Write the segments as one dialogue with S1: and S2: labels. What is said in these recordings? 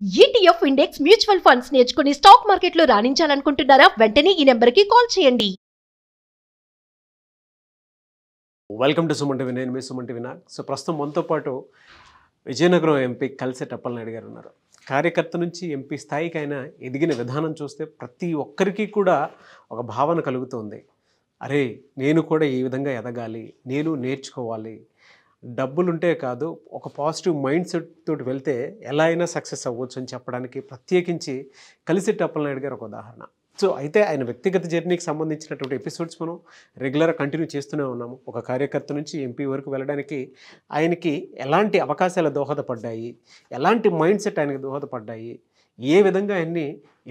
S1: ETF index mutual funds నేర్చుకుని stock మార్కెట్లో రాణించాలనుకుంటున్నారా? వెంటనే ఈ నెంబర్కి కాల్ చేయండి.
S2: Welcome to Suman TV. నేను మీ సుమన్ టీవీ నాగ్. సో ప్రస్తుతం మనతో పాటు విజయనగరం ఎంపీ కలిసెట్టి అప్పలనాయుడు గారు ఉన్నారు. కార్యకర్త నుంచి ఎంపీ స్థాయికి ఆయన ఎదిగిన విధానం చూస్తే ప్రతి ఒక్కరికి కూడా ఒక భావన కలుగుతుంది. అరే, నేను కూడా ఈ విధంగా ఎదగాలి, నేను నేర్చుకోవాలి, డబ్బులుంటే కాదు ఒక పాజిటివ్ మైండ్ సెట్ తోటి వెళ్తే ఎలా అయినా సక్సెస్ అవ్వచ్చు అని చెప్పడానికి ప్రత్యేకించి కలిసెట్టి అప్పలనాయుడు గారు ఒక ఉదాహరణ. సో అయితే ఆయన వ్యక్తిగత జర్నీకి సంబంధించినటువంటి ఎపిసోడ్స్ మనం రెగ్యులర్గా కంటిన్యూ చేస్తూనే ఉన్నాము. ఒక కార్యకర్త నుంచి ఎంపీ వరకు వెళ్ళడానికి ఆయనకి ఎలాంటి అవకాశాలు దోహదపడ్డాయి, ఎలాంటి మైండ్ సెట్ ఆయనకు దోహదపడ్డాయి, ఏ విధంగా ఆయన్ని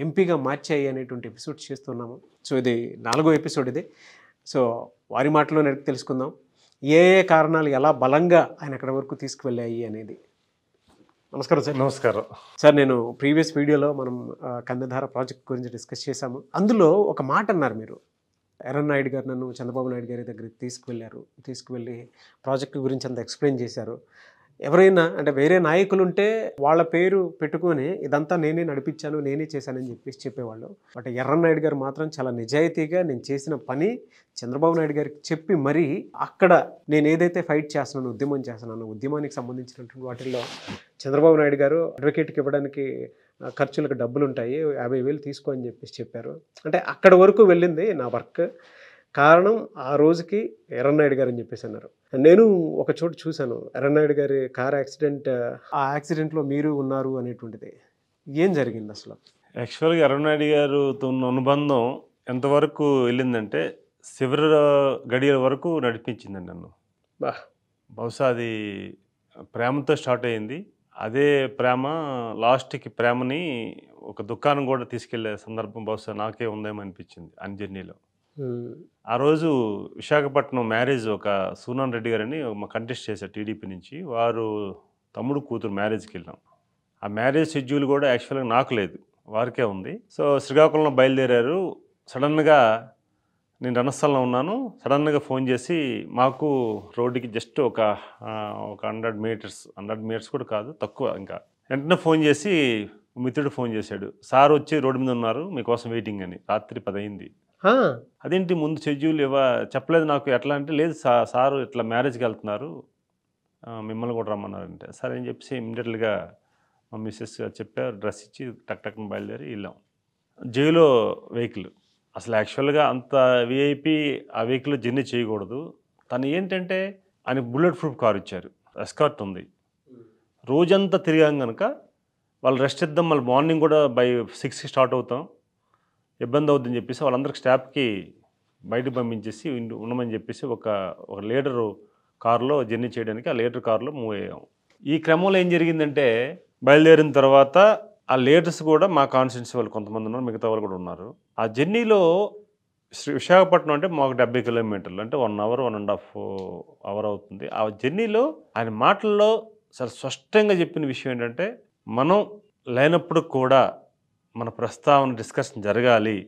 S2: ఎంపీగా మార్చాయి అనేటువంటి ఎపిసోడ్స్ చేస్తున్నాము. సో ఇది 4వ ఎపిసోడ్ ఇది. సో వారి మాటలో తెలుసుకుందాం ఏ ఏ కారణాలు ఎలా బలంగా ఆయన అక్కడ వరకు తీసుకువెళ్ళాయి అనేది. నమస్కారం సార్.
S3: నమస్కారం
S2: సార్, నేను ప్రీవియస్ వీడియోలో మనం కన్నధార ప్రాజెక్ట్ గురించి డిస్కస్ చేశాము. అందులో ఒక మాట అన్నారు మీరు, ఎర్రన్నాయుడు గారు నన్ను చంద్రబాబు నాయుడు గారి దగ్గరికి తీసుకువెళ్ళి ప్రాజెక్టు గురించి అంత ఎక్స్ప్లెయిన్ చేశారు. ఎవరైనా అంటే వేరే నాయకులు ఉంటే వాళ్ళ పేరు పెట్టుకొని ఇదంతా నేనే నడిపించాను, నేనే చేశానని చెప్పేవాళ్ళు. బట్ ఎర్రన్నాయుడు గారు మాత్రం చాలా నిజాయితీగా నేను చేసిన పని చంద్రబాబు నాయుడు గారికి చెప్పి మరీ అక్కడ నేను ఏదైతే ఫైట్ చేస్తున్నాను, ఉద్యమం చేస్తున్నాను, ఉద్యమానికి సంబంధించినటువంటి వాటిల్లో చంద్రబాబు నాయుడు గారు అడ్వకేట్కి ఇవ్వడానికి ఖర్చులకు డబ్బులు ఉంటాయి, 50,000 తీసుకో అని చెప్పారు. అంటే అక్కడ వరకు వెళ్ళింది నా వర్క్. కారణం ఆ రోజుకి ఎర్రన్నాయుడు గారు అని చెప్పేసి అన్నారు. నేను ఒక చోటు చూశాను, ఎర్రన్నాయుడు గారి కార్ యాక్సిడెంట్, ఆ యాక్సిడెంట్లో మీరు ఉన్నారు అనేటువంటిది. ఏం జరిగింది అసలు?
S3: యాక్చువల్గా ఎర్రనాయుడు గారితో ఉన్న అనుబంధం ఎంతవరకు వెళ్ళిందంటే చివరి గడియల వరకు నడిపించిందండి నన్ను. బహుశా అది ప్రేమతో స్టార్ట్ అయ్యింది. అదే ప్రేమ లాస్ట్కి ప్రేమని ఒక దుకాణం కూడా తీసుకెళ్లే సందర్భం బహుశా నాకే ఉందేమో అనిపించింది అన్ని జర్నీలో. ఆ రోజు విశాఖపట్నం మ్యారేజ్, ఒక సూనాన్ రెడ్డి గారని మా కంటెస్ట్ చేశారు టీడీపీ నుంచి, వారు తమ్ముడు కూతురు మ్యారేజ్కి వెళ్ళాం. ఆ మ్యారేజ్ షెడ్యూల్ కూడా యాక్చువల్గా నాకు లేదు, వారికే ఉంది. సో శ్రీకాకుళంలో బయలుదేరారు. సడన్గా నేను రణస్థలంలో ఉన్నాను. సడన్గా ఫోన్ చేసి, మాకు రోడ్డుకి జస్ట్ ఒక 100 మీటర్స్ కూడా కాదు, తక్కువ. ఇంకా వెంటనే ఫోన్ చేసి మిత్రుడు ఫోన్ చేశాడు, సార్ వచ్చి రోడ్డు మీద ఉన్నారు, మీకోసం వెయిటింగ్ అని. రాత్రి 10 అయింది. అదేంటి ముందు షెడ్యూల్ చెప్పలేదు నాకు. ఎట్లా అంటే, లేదు సారు ఇట్లా మ్యారేజ్కి వెళ్తున్నారు, మిమ్మల్ని కూడా రమ్మన్నారంటే. సరే అని చెప్పేసి ఇమ్మీడియట్గా మా మిస్సెస్ చెప్పారు, డ్రెస్ ఇచ్చి టక్ బయలుదేరి వెళ్ళాం. జైలో వెహికల్ అసలు యాక్చువల్గా అంత విఐపి ఆ వెహికల్లో జర్నీ చేయకూడదు. తను ఏంటంటే ఆయన బుల్లెట్ ప్రూఫ్ కారు ఇచ్చారు, ఎస్కార్ట్ ఉంది. రోజంతా తిరిగాం కనుక వాళ్ళు రెస్ట్ ఇద్దాం, మళ్ళీ మార్నింగ్ కూడా బై 6కి స్టార్ట్ అవుతాం, ఇబ్బంది అవుతుందని చెప్పేసి వాళ్ళందరికీ స్టాఫ్కి బయటకు పంపించేసి ఉండమని చెప్పేసి ఒక లీడరు కారులో జర్నీ చేయడానికి ఆ లీడర్ కారులో మూవ్ అయ్యాం. ఈ క్రమంలో ఏం జరిగిందంటే, బయలుదేరిన తర్వాత ఆ లీడర్స్ కూడా మా కాన్స్టిట్యున్సీ వాళ్ళు కొంతమంది ఉన్నారు, మిగతా వాళ్ళు కూడా ఉన్నారు. ఆ జర్నీలో విశాఖపట్నం అంటే మాకు 70 కిలోమీటర్లు, అంటే 1 అవర్ 1.5 అవర్ అవుతుంది. ఆ జర్నీలో ఆయన మాటల్లో చాలా స్పష్టంగా చెప్పిన విషయం ఏంటంటే, మనం లేనప్పుడు కూడా మన ప్రస్తావన డిస్కషన్ జరగాలి,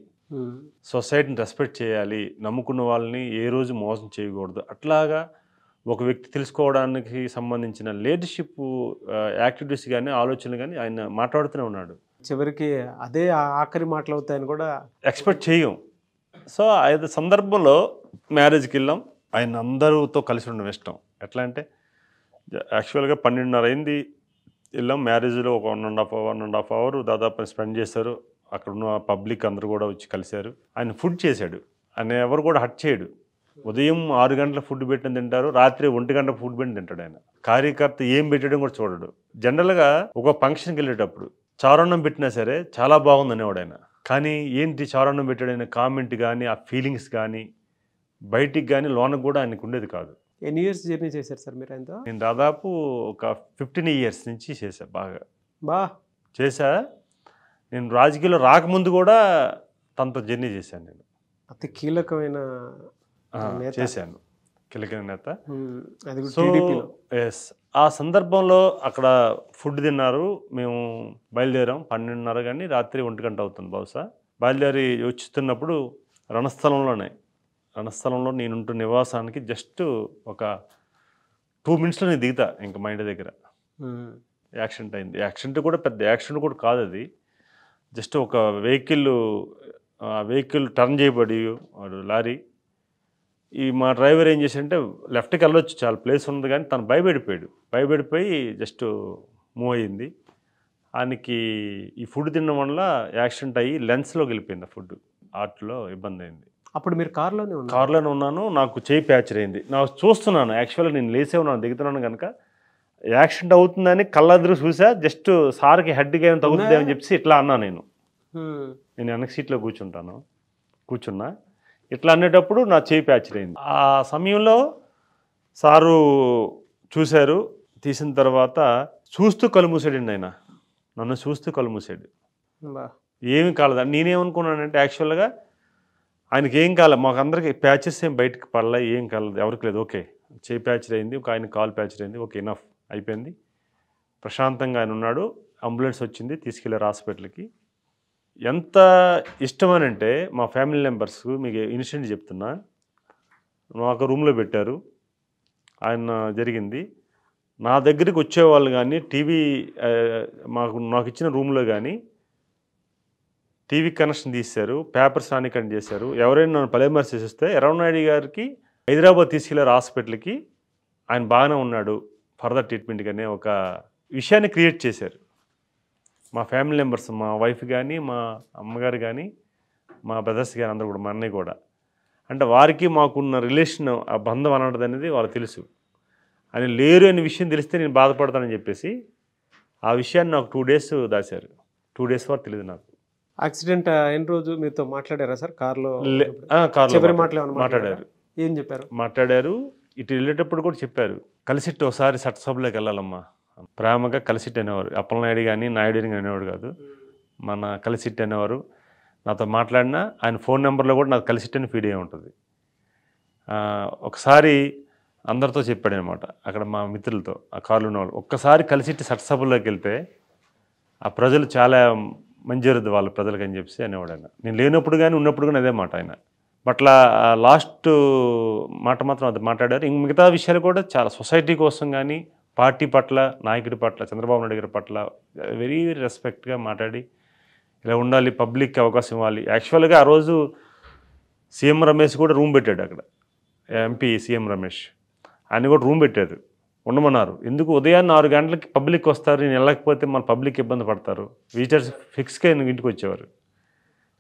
S3: సొసైటీని రెస్పెక్ట్ చేయాలి, నమ్ముకున్న వాళ్ళని ఏ రోజు మోసం చేయకూడదు. అట్లాగా ఒక వ్యక్తి తెలుసుకోవడానికి సంబంధించిన లీడర్షిప్ యాక్టివిటీస్ కానీ ఆలోచనలు కానీ ఆయన మాట్లాడుతూనే ఉన్నాడు.
S2: చివరికి అదే ఆఖరి మాటలు అవుతాయని కూడా
S3: ఎక్స్పెక్ట్ చేయం. సో ఐదు సందర్భంలో మ్యారేజ్కి వెళ్ళాం. ఆయన అందరితో కలిసి ఉండడం ఇష్టం. ఎట్లా అంటే యాక్చువల్గా 12:30 అయింది, వెళ్ళాం. మ్యారేజ్లో ఒక 1.5 అవర్ దాదాపు స్పెండ్ చేశారు. అక్కడ ఉన్న పబ్లిక్ అందరూ కూడా వచ్చి కలిశారు. ఆయన ఫుడ్ చేశాడు, ఆయన ఎవరు కూడా హట్ చేయడు. ఉదయం 6 గంటల ఫుడ్ పెట్టిన తింటారు, రాత్రి 1 గంట ఫుడ్ పెట్టి తింటాడు. ఆయన కార్యకర్త ఏం పెట్టడం కూడా చూడడు. జనరల్గా ఒక ఫంక్షన్కి వెళ్ళేటప్పుడు చారన్నం పెట్టినా సరే చాలా బాగుంది అనేవాడు ఆయన. కానీ ఏంటి చారన్నం పెట్టాడు ఆయన కామెంట్ కానీ ఆ ఫీలింగ్స్ కానీ బయటికి కానీ లోనకు కూడా ఆయనకు ఉండేది కాదు.
S2: ఎన్ని ఇయర్స్ జర్నీ చేశారు సార్ మీరు ఆయనతో?
S3: నేను దాదాపు ఒక 15 ఇయర్స్ నుంచి చేశా. బాగా చేశా. నేను రాజకీయాల్లో రాకముందు కూడా తనతో జర్నీ చేశాను. నేను
S2: అతి కీలకమైన
S3: చేశాను, కీలకమైన నేత.
S2: సో
S3: ఎస్, ఆ సందర్భంలో అక్కడ ఫుడ్ తిన్నారు. మేము బయలుదేరాం 12:30, కానీ రాత్రి 1 గంట అవుతుంది బహుశా. బయలుదేరి వచ్చుతున్నప్పుడు రణస్థలంలో నేనుంటున్న నివాసానికి జస్ట్ ఒక 2 మినిట్స్లో నేను దిగుతా ఇంకా మా ఇంటి దగ్గర. యాక్సిడెంట్ అయింది. యాక్సిడెంట్ కూడా పెద్ద యాక్సిడెంట్ కూడా కాదు, అది జస్ట్ ఒక వెహికల్ టర్న్ చేయబడి వాడు లారీ, ఈ మా డ్రైవర్ ఏం చేశాడంటే లెఫ్ట్కి వెళ్ళొచ్చు, చాలా ప్లేస్ ఉంది, కానీ తను భయపడిపోయి జస్ట్ మూవ్ అయ్యింది. ఆయనకి ఈ ఫుడ్ తినడం వల్ల యాక్సిడెంట్ అయ్యి లెన్స్లోకి వెళ్ళిపోయింది ఆ ఫుడ్, ఆర్ట్లో ఇబ్బంది అయింది.
S2: అప్పుడు మీరు కార్లోనే
S3: ఉన్నాను, నాకు చేయి ప్యాచర్ అయింది. నాకు చూస్తున్నాను, యాక్చువల్గా నేను లేసే ఉన్నాను, దిగుతున్నాను కనుక యాక్సిడెంట్ అవుతుందని కళ్ళెదురు చూసా, జస్ట్ సార్కి హెడ్కి ఏమైనా తగ్గుతుంది అని చెప్పి ఇట్లా అన్నా. నేను వెనక సీట్లో కూర్చున్నా, ఇట్లా అనేటప్పుడు నా చేయి ప్యాచర్ అయింది. ఆ సమయంలో సారు చూశారు, తీసిన తర్వాత చూస్తూ కళ్ళు మూసాడండి ఆయన, నన్ను చూస్తూ కళ్ళు మూసాడు. ఏమి కాలేదు. నేనేమనుకున్నానంటే యాక్చువల్గా ఆయనకి ఏం కాలేదు, మాకు అందరికి ప్యాచెస్ ఏం బయటకు పడలే, ఏం కాలేదు, ఎవరికి లేదు. ఓకే, చేయి ప్యాచర్ అయింది, ఒక ఆయన కాల్ ప్యాచర్ అయింది, ఓకే ఇనఫ్ అయిపోయింది, ప్రశాంతంగా ఆయన ఉన్నాడు. అంబులెన్స్ వచ్చింది, తీసుకెళ్లారు హాస్పిటల్కి. ఎంత ఇష్టమనంటే మా ఫ్యామిలీ మెంబర్స్, మీకు ఇన్సిడెంట్ చెప్తున్నా, మాకు రూమ్లో పెట్టారు, ఆయన జరిగింది. నా దగ్గరికి వచ్చేవాళ్ళు కానీ టీవీ నాకు ఇచ్చిన రూమ్లో కానీ టీవీ కనెక్షన్ తీశారు, పేపర్స్ రానికండి చేశారు. ఎవరైనా నన్ను పరామర్శిస్తే ఎర్రవనాయుడు గారికి హైదరాబాద్ తీసుకెళ్లారు హాస్పిటల్కి, ఆయన బాగానే ఉన్నాడు, ఫర్దర్ ట్రీట్మెంట్ అనే ఒక విషయాన్ని క్రియేట్ చేశారు మా ఫ్యామిలీ మెంబర్స్, మా వైఫ్ కానీ, మా అమ్మగారు కానీ, మా బ్రదర్స్ కానీ, అందరూ కూడా, మా అన్నయ్య కూడా. అంటే వారికి మాకున్న రిలేషన్, ఆ బంధం అన్నది అనేది వాళ్ళకి తెలుసు. ఆయన లేరు అనే విషయం తెలిస్తే నేను బాధపడతానని చెప్పేసి ఆ విషయాన్ని నాకు 2 days దాచారు. 2 days వరకు తెలియదు నాకు.
S2: యాక్సిడెంట్ అయిన రోజు మీతో మాట్లాడారా సార్ కార్లో?
S3: మాట్లాడారు.
S2: ఏం చెప్పారు?
S3: మాట్లాడారు. ఇటు వెళ్ళేటప్పుడు కూడా చెప్పారు, కలిసిట్టు ఒకసారి చట్టసభలోకి వెళ్ళాలమ్మా, ప్రేమగా కలిసిట్టు అనేవారు. అప్పలనాయుడు కానీ నాయుడు అని అనేవాడు కాదు, మన కలిసిట్టు అనేవారు. నాతో మాట్లాడినా ఆయన ఫోన్ నెంబర్లో కూడా నాకు కలిసిట్టు అని ఫీడ్ అయి ఉంటుంది. ఒకసారి అందరితో చెప్పాడు అనమాట, అక్కడ మా మిత్రులతో, ఆ కార్లు ఉన్నవాళ్ళు, ఒక్కసారి కలిసిట్టు చట్టసభలోకి వెళ్తే ఆ ప్రజలు చాలా మంచి జరుగుతుంది వాళ్ళ ప్రజలకి అని చెప్పి అనేవాడు ఆయన. నేను లేనప్పుడు కానీ ఉన్నప్పుడు కానీ అదే మాట ఆయన. బట్లా లాస్ట్ మాట మాత్రం అది మాట్లాడారు. ఇంక మిగతా విషయాలు కూడా చాలా సొసైటీ కోసం కానీ, పార్టీ పట్ల, నాయకుడి పట్ల, చంద్రబాబు నాయుడు గారి పట్ల వెరీ రెస్పెక్ట్గా మాట్లాడి, ఇలా ఉండాలి, పబ్లిక్కి అవకాశం ఇవ్వాలి. యాక్చువల్గా ఆ రోజు సీఎం రమేష్ కూడా రూమ్ పెట్టాడు అక్కడ, ఎంపీ సీఎం రమేష్, ఆయన కూడా రూమ్ పెట్టారు, ఉండమన్నారు. ఎందుకు ఉదయాన్నే 6 గంటలకి పబ్లిక్ వస్తారు, నేను వెళ్ళకపోతే మన పబ్లిక్ ఇబ్బంది పడతారు, విజిటర్స్ ఫిక్స్గా ఇంటికి వచ్చేవారు,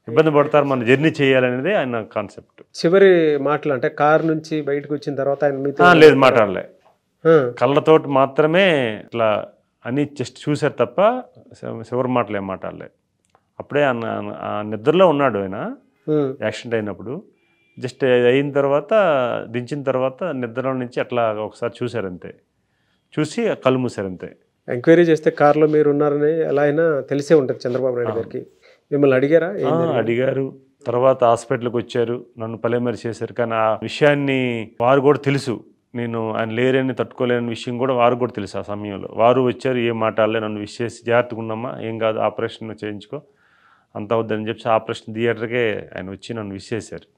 S3: ఇబ్బంది పడతారు, మన జర్నీ చేయాలనేది ఆయన కాన్సెప్ట్.
S2: చివరి మాటలు అంటే కార్ నుంచి బయటకు వచ్చిన తర్వాత ఆయన మీతో
S3: లేదు, మాట్లాడలే, కళ్ళతోటి మాత్రమే ఇట్లా అని జస్ట్ చూశారు తప్ప చివరి మాటలు ఏం మాట్లాడలే. అప్పుడే ఆ నిద్రలో ఉన్నాడు ఆయన యాక్సిడెంట్ అయినప్పుడు. జస్ట్ అయిన తర్వాత దించిన తర్వాత నిద్రలో నుంచి అట్లా ఒకసారి చూశారంతే, చూసి కళ్ళు మూసారంతే.
S2: ఎంక్వైరీ చేస్తే కార్లో మీరు ఉన్నారని ఎలా అయినా తెలిసే ఉంటుంది చంద్రబాబు నాయుడు గారికి. మిమ్మల్ని అడిగారా?
S3: అడిగారు. తర్వాత హాస్పిటల్కి వచ్చారు, నన్ను పలేమరి చేశారు. కానీ ఆ విషయాన్ని వారు కూడా తెలుసు, నేను ఆయన లేరని తట్టుకోలేని విషయం కూడా వారు కూడా తెలుసు. ఆ సమయంలో వారు వచ్చారు, ఏం మాట్లాడలే, నన్ను విష్ చేసి జాగ్రత్తగా ఉన్నామా, ఏం కాదు, ఆపరేషన్ చేయించుకో, అంత అవుద్దని చెప్పి ఆపరేషన్ థియేటర్కే ఆయన వచ్చి నన్ను విష్ చేశారు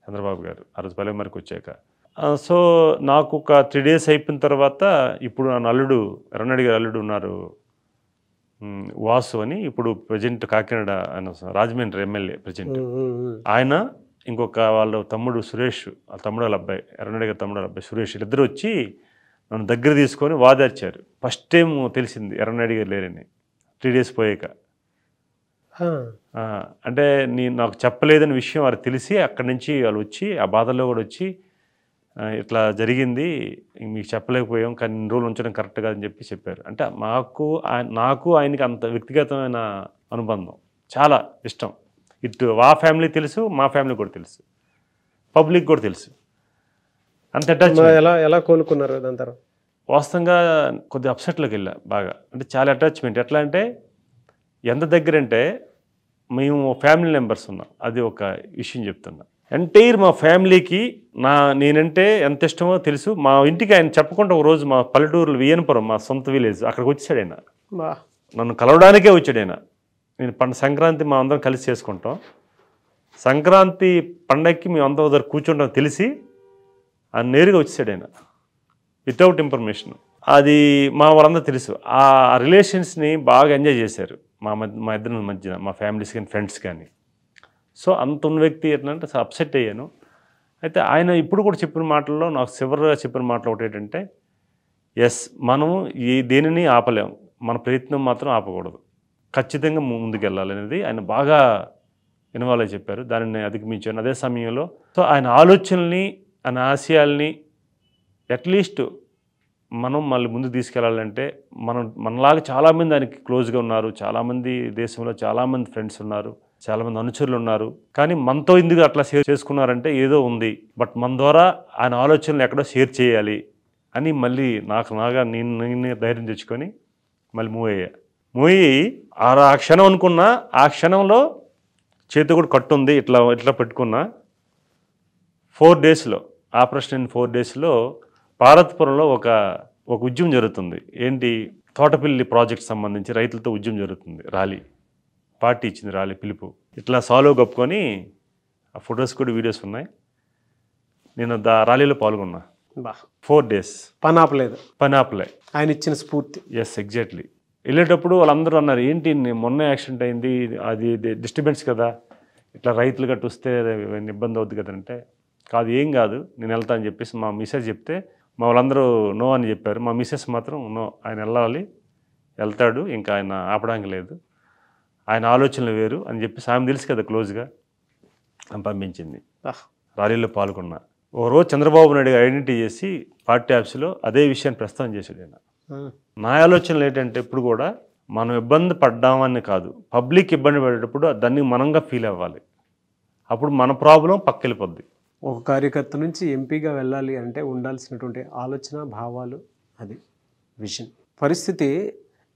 S3: చంద్రబాబు గారు ఆ రోజు పలేమరికి వచ్చాక. సో నాకు ఒక 3 days అయిపోయిన తర్వాత ఇప్పుడు నా అల్లుడు, ఎర్రనాయుడు గారు అల్లుడు ఉన్నారు, వాసు అని, ఇప్పుడు ప్రజెంట్ కాకినాడ ఆయన రాజమండ్రి ఎమ్మెల్యే ప్రజెంట్, ఆయన ఇంకొక వాళ్ళ తమ్ముడు సురేష్, ఆ తమ్ముడు వాళ్ళ అబ్బాయి, ఎర్రనాయుడు గారి తమ్ముడు వాళ్ళ అబ్బాయి సురేష్, ఇద్దరు వచ్చి నన్ను దగ్గర తీసుకొని వాదార్చారు. ఫస్ట్ టైం తెలిసింది ఎర్రనాయుడు గారు లేరని 3 days పోయాక. అంటే నాకు చెప్పలేదని విషయం వారికి తెలిసి అక్కడి నుంచి వాళ్ళు వచ్చి ఆ బాధల్లో కూడా వచ్చి ఇట్లా జరిగింది, మీకు చెప్పలేకపోయాం, కానీ 2 రోజులు ఉంచడం కరెక్ట్ కాదని చెప్పి చెప్పారు. అంటే నాకు ఆయనకి అంత వ్యక్తిగతమైన అనుబంధం, చాలా ఇష్టం. ఇటు మా ఫ్యామిలీ తెలుసు, మా ఫ్యామిలీ కూడా తెలుసు, పబ్లిక్ కూడా తెలుసు. అంత
S2: ఎలా ఎలా కోలుకున్నారు దాని తర్వాత?
S3: వాస్తవంగా కొద్దిగా అప్సెట్లోకి వెళ్ళా బాగా, అంటే చాలా అటాచ్మెంట్. ఎట్లా అంటే ఎంత దగ్గర అంటే మేము ఫ్యామిలీ మెంబర్స్ ఉన్నాం, అది ఒక విషయం చెప్తున్నా. ఎంటైర్ మా ఫ్యామిలీకి నేనంటే ఎంత ఇష్టమో తెలుసు. మా ఇంటికి ఆయన చెప్పకుండా ఒక రోజు మా పల్లెటూరులో వియ్యనపురం, మా సొంత విలేజ్, అక్కడికి వచ్చాడు ఆయన, నన్ను కలవడానికే వచ్చాడు ఆయన. నేను సంక్రాంతి మా అందరం కలిసి చేసుకుంటాం, సంక్రాంతి పండగకి మేము అందరం దగ్గర కూర్చుంటాం తెలిసి ఆయన నేరుగా వచ్చాడు ఆయన, వితౌట్ ఇన్ఫర్మేషన్. అది మా వాళ్ళందరూ తెలుసు. ఆ రిలేషన్స్ని బాగా ఎంజాయ్ చేశారు మా ఇద్దరి మధ్యన, మా ఫ్యామిలీస్ కానీ ఫ్రెండ్స్ కానీ. సో అంత ఉన్న వ్యక్తి ఎట్లా అంటే అప్సెట్ అయ్యాను. అయితే ఆయన ఇప్పుడు కూడా చెప్పిన మాటల్లో నాకు చివరిగా చెప్పిన మాటలు ఒకటి ఏంటంటే, ఎస్ మనము దేనిని ఆపలేము, మన ప్రయత్నం మాత్రం ఆపకూడదు, ఖచ్చితంగా ముందుకెళ్ళాలి అనేది ఆయన బాగా ఇన్వాల్వ్ అయి చెప్పారు. దానిని అధిగమించాను. అదే సమయంలో సో ఆయన ఆలోచనల్ని, ఆయన ఆశయాల్ని అట్లీస్ట్ మనం మళ్ళీ ముందుకు తీసుకెళ్ళాలంటే మనలాగా చాలామంది ఆయనకి క్లోజ్గా ఉన్నారు, చాలామంది దేశంలో చాలామంది ఫ్రెండ్స్ ఉన్నారు, చాలామంది అనుచరులు ఉన్నారు. కానీ మనతో ఎందుకు అట్లా షేర్ చేసుకున్నారంటే ఏదో ఉంది, బట్ మన ద్వారా ఆయన ఆలోచనలు ఎక్కడో షేర్ చేయాలి అని మళ్ళీ నేను ధైర్యం తెచ్చుకొని మళ్ళీ మూవ్ అయ్యి ఆ క్షణం అనుకున్నా. ఆ క్షణంలో చేతి కూడా కట్టుంది, ఇట్లా పెట్టుకున్నా. 4 డేస్లో ఆపరేషన్ 4 డేస్లో పార్వతీపురంలో ఒక ఉద్యమం జరుగుతుంది. ఏంటి, తోటపల్లి ప్రాజెక్ట్ సంబంధించి రైతులతో ఉద్యమం జరుగుతుంది. ర్యాలీ పార్టీ ఇచ్చింది, ర్యాలీ పిలుపు. ఇట్లా సాల్వ్ కప్పుకొని ఆ ఫొటోస్ కూడా వీడియోస్ ఉన్నాయి. నేను ర్యాలీలో పాల్గొన్నా. 4 డేస్
S2: పని ఆపలే
S3: ఆయన ఇచ్చిన స్ఫూర్తి. Yes, exactly. వెళ్ళేటప్పుడు వాళ్ళందరూ అన్నారు, ఏంటి మొన్న యాక్సిడెంట్ అయింది, అది డిస్టర్బెన్స్ కదా, ఇట్లా రైతులు గట్టు వస్తే ఇబ్బంది అవుద్ది కదంటే, కాదు ఏం కాదు నేను వెళ్తా అని చెప్పేసి మా మిసెస్ చెప్తే మా వాళ్ళందరూ నో అని చెప్పారు. మా మిసెస్ మాత్రం నో, ఆయన వెళ్ళాలి, వెళ్తాడు, ఇంకా ఆయన ఆపడానికి లేదు, ఆయన ఆలోచనలు వేరు అని చెప్పేసి ఆమె తెలుసు కదా క్లోజ్గా పంపించింది. ర్యాలీలో పాల్గొన్నా. ఓ రోజు చంద్రబాబు నాయుడు ఐడెంటిటీ చేసి పార్టీ ఆఫీసులో అదే విషయాన్ని ప్రస్తావన చేశాడు ఆయన. నా ఆలోచనలు ఏంటంటే ఇప్పుడు కూడా మనం ఇబ్బంది పడ్డామని కాదు, పబ్లిక్ ఇబ్బంది పడేటప్పుడు దాన్ని మనంగా ఫీల్ అవ్వాలి, అప్పుడు మన ప్రాబ్లం పక్కెళ్ళిపోద్ది.
S2: ఒక కార్యకర్త నుంచి ఎంపీగా వెళ్ళాలి అంటే ఉండాల్సినటువంటి ఆలోచన, భావాలు, అది విజన్. పరిస్థితి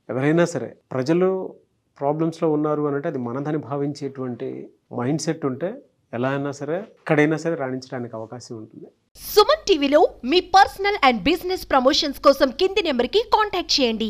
S2: ఎవరైనా సరే ప్రజలు ప్రాబ్లమ్స్లో ఉన్నారు అని అంటే అది మనదని భావించేటువంటి మైండ్ సెట్ ఉంటే ఎలా అయినా సరే ఎక్కడైనా సరే రాణించడానికి అవకాశం ఉంటుంది.
S1: సుమన్ టీవీలో మీ పర్సనల్ అండ్ బిజినెస్ ప్రమోషన్స్ కోసం కింది నెంబర్కి కాంటాక్ట్ చేయండి.